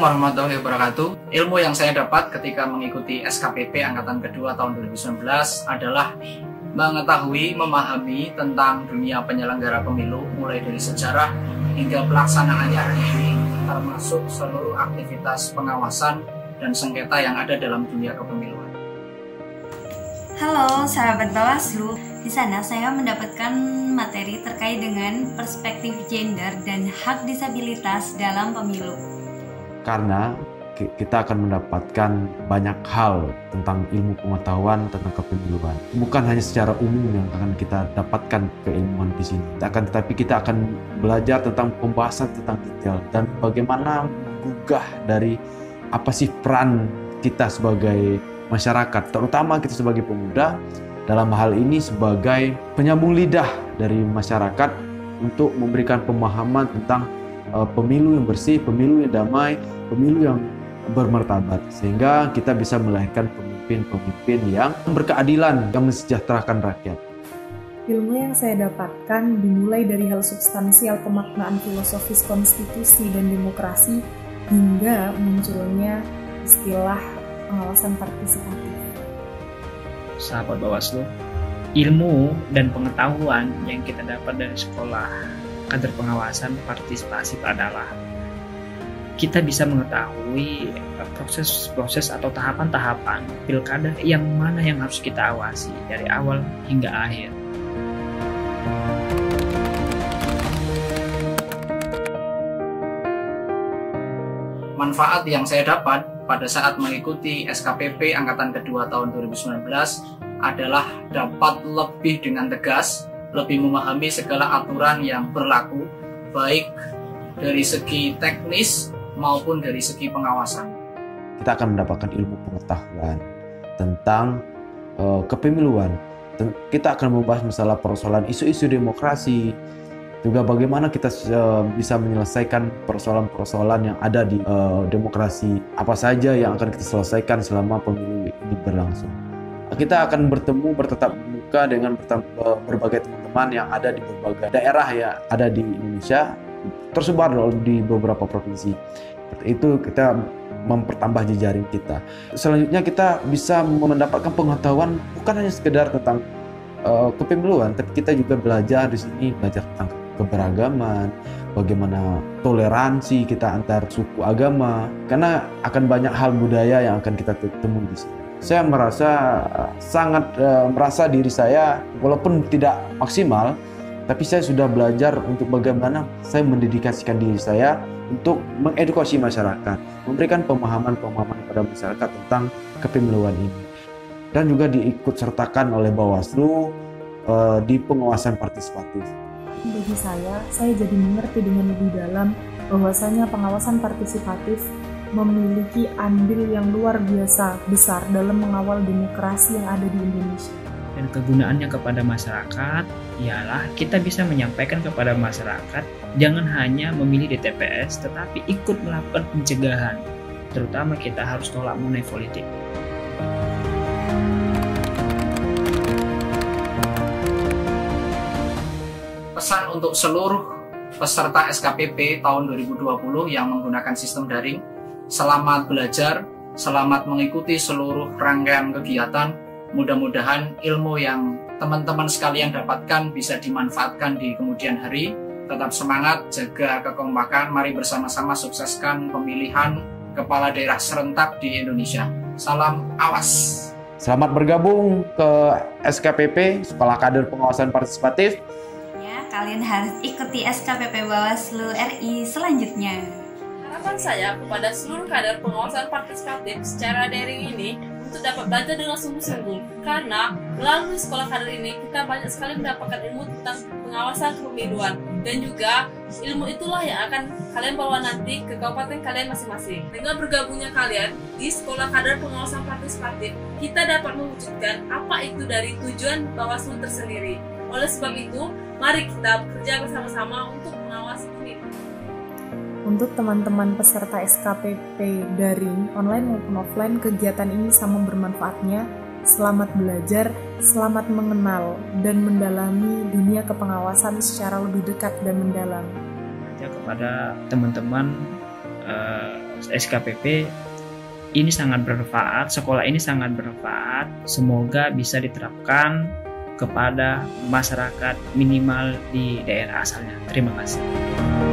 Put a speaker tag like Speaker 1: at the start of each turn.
Speaker 1: Assalamualaikum warahmatullahi wabarakatuh. Ilmu yang saya dapat ketika mengikuti SKPP Angkatan Kedua tahun 2019 adalah mengetahui, memahami tentang dunia penyelenggara pemilu, mulai dari sejarah hingga pelaksanaannya, termasuk seluruh aktivitas pengawasan dan sengketa yang ada dalam dunia kepemiluan.
Speaker 2: Halo sahabat Bawaslu, di sana saya mendapatkan materi terkait dengan perspektif gender dan hak disabilitas dalam pemilu.
Speaker 3: Karena kita akan mendapatkan banyak hal tentang ilmu pengetahuan tentang kepemiluan. Bukan hanya secara umum yang akan kita dapatkan keilmuan di sini. Tetapi kita akan belajar tentang pembahasan tentang detail dan bagaimana menggugah dari apa sih peran kita sebagai masyarakat, terutama kita sebagai pemuda, dalam hal ini sebagai penyambung lidah dari masyarakat untuk memberikan pemahaman tentang pemilu yang bersih, pemilu yang damai, pemilu yang bermartabat, sehingga kita bisa melahirkan pemimpin-pemimpin yang berkeadilan, yang mensejahterakan rakyat.
Speaker 4: Ilmu yang saya dapatkan dimulai dari hal substansial pemaknaan filosofis konstitusi dan demokrasi hingga munculnya istilah pengawasan partisipatif.
Speaker 5: Sahabat Bawaslu, ilmu dan pengetahuan yang kita dapat dari sekolah kader pengawasan partisipasi adalah kita bisa mengetahui proses-proses atau tahapan-tahapan pilkada yang mana yang harus kita awasi dari awal hingga akhir.
Speaker 1: Manfaat yang saya dapat pada saat mengikuti SKPP Angkatan Kedua tahun 2019 adalah dapat lebih dengan tegas, lebih memahami segala aturan yang berlaku, baik dari segi teknis maupun dari segi pengawasan.
Speaker 3: Kita akan mendapatkan ilmu pengetahuan tentang kepemiluan. Kita akan membahas masalah persoalan isu-isu demokrasi, juga bagaimana kita bisa menyelesaikan persoalan-persoalan yang ada di demokrasi, apa saja yang akan kita selesaikan selama pemilu ini berlangsung. Kita akan bertatap muka dengan berbagai teman-teman yang ada di berbagai daerah yang ada di Indonesia, tersebar di beberapa provinsi. Itu kita mempertambah jejaring kita. Selanjutnya kita bisa mendapatkan pengetahuan bukan hanya sekedar tentang kepemiluan, tapi kita juga belajar di sini, belajar tentang keberagaman, bagaimana toleransi kita antar suku agama, karena akan banyak hal budaya yang akan kita temui di sini. Saya merasa diri saya walaupun tidak maksimal, tapi saya sudah belajar untuk bagaimana saya mendedikasikan diri saya untuk mengedukasi masyarakat, memberikan pemahaman-pemahaman kepada masyarakat tentang kepemiluan ini, dan juga diikut sertakan oleh Bawaslu di pengawasan partisipatif.
Speaker 4: Bagi saya jadi mengerti dengan lebih dalam bahwasanya pengawasan partisipatif memiliki andil yang luar biasa besar dalam mengawal demokrasi yang ada di Indonesia.
Speaker 5: Dan kegunaannya kepada masyarakat ialah kita bisa menyampaikan kepada masyarakat jangan hanya memilih di TPS tetapi ikut melakukan pencegahan, terutama kita harus tolak money politik.
Speaker 1: Pesan untuk seluruh peserta SKPP tahun 2020 yang menggunakan sistem daring: selamat belajar, selamat mengikuti seluruh rangkaian kegiatan. Mudah-mudahan ilmu yang teman-teman sekalian dapatkan bisa dimanfaatkan di kemudian hari. Tetap semangat, jaga kekompakan, mari bersama-sama sukseskan pemilihan kepala daerah serentak di Indonesia. Salam awas.
Speaker 3: Selamat bergabung ke SKPP, Sekolah Kader Pengawasan Partisipatif.
Speaker 2: Ya, kalian harus ikuti SKPP Bawaslu RI selanjutnya.
Speaker 6: Harapan saya kepada seluruh kader pengawasan partisipatif secara daring ini untuk dapat belajar dengan sungguh-sungguh, karena melalui sekolah kader ini kita banyak sekali mendapatkan ilmu tentang pengawasan kepemiluan, dan juga ilmu itulah yang akan kalian bawa nanti ke kabupaten kalian masing-masing. Dengan bergabungnya kalian di sekolah kader pengawasan partisipatif, kita dapat mewujudkan apa itu dari tujuan Bawaslu tersendiri. Oleh sebab itu, mari kita bekerja bersama-sama untuk mengawasi pemilu.
Speaker 4: Untuk teman-teman peserta SKPP daring, online maupun offline, kegiatan ini sama bermanfaatnya. Selamat belajar, selamat mengenal dan mendalami dunia kepengawasan secara lebih dekat dan mendalam.
Speaker 5: Ya, kepada teman-teman SKPP ini sangat bermanfaat, sekolah ini sangat bermanfaat. Semoga bisa diterapkan kepada masyarakat minimal di daerah asalnya. Terima kasih.